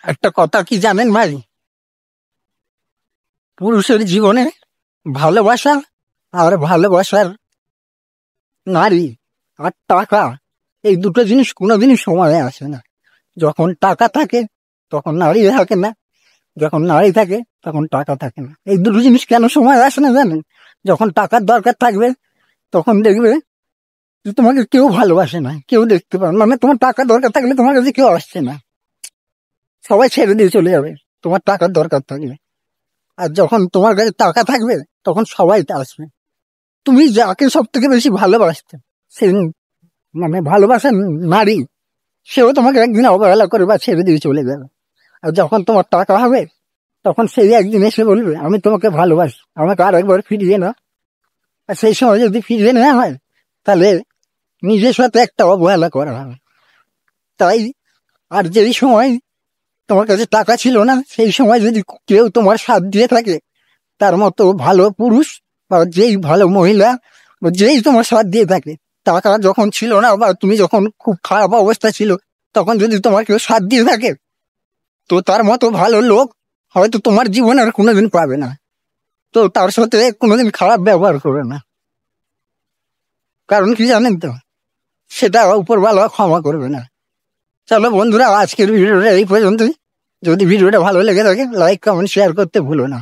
একটা কথা কি জানেন ভাই, পুরুষের জীবনে ভালোবাসা আর ভালোবাসার নারী আর টাকা, এই দুটো জিনিস কোনোদিনই সময়ে আসে না। যখন টাকা থাকে তখন নারী থাকে না, যখন নারী থাকে তখন টাকা থাকে না। এই দুটো জিনিস কেন সময় আসে না জানেন? যখন টাকার দরকার থাকবে তখন দেখবে যে তোমাকে কেউ ভালোবাসে না, কেউ দেখতে পাবে না। মানে তোমার টাকার দরকার থাকলে তোমার কাছে কেউ আসছে না, সবাই ছেড়ে দিয়ে চলে যাবে। তোমার টাকার দরকার থাকলে, আর যখন তোমার কাছে টাকা থাকবে তখন সবাই আসবে। তুমি যাকে সব থেকে বেশি ভালোবাসতে, সে মানে ভালোবাসেন নারী, সেও তোমাকে একদিন অবহেলা করে বা ছেড়ে দিয়ে চলে যাবে। আর যখন তোমার টাকা হবে তখন সেই একদিন এসে বলবে আমি তোমাকে ভালোবাসি, আমাকে আর একবার ফিরিয়ে না। আর সেই সময় যদি ফিরিয়ে নেওয়া হয় তাহলে নিজের সাথে একটা অবহেলা করা হবে। তাই আর যেই সময় তোমার কাছে টাকা ছিল না সেই সময় যদি কেউ তোমার সাথ দিয়ে থাকে, তার মতো ভালো পুরুষ বা যেই ভালো মহিলা বা যেই তোমার সাথ দিয়ে থাকে, টাকা যখন ছিল না বা তুমি যখন খুব খারাপ অবস্থা ছিল তখন যদি তোমার কেউ সাথ দিয়ে থাকে, তো তার মতো ভালো লোক হয়তো তোমার জীবনে আর কোনোদিন পাবে না। তো তার সাথে কোনোদিন খারাপ ব্যবহার করবে না। কারণ কি জানেন তো, সেটা উপরওয়ালা ক্ষমা করবে না। চলো বন্ধুরা, আজকের ভিডিওটা এই পর্যন্তই। যদি ভিডিওটা ভালো লেগে থাকে লাইক কমেন্ট শেয়ার করতে ভুলো না।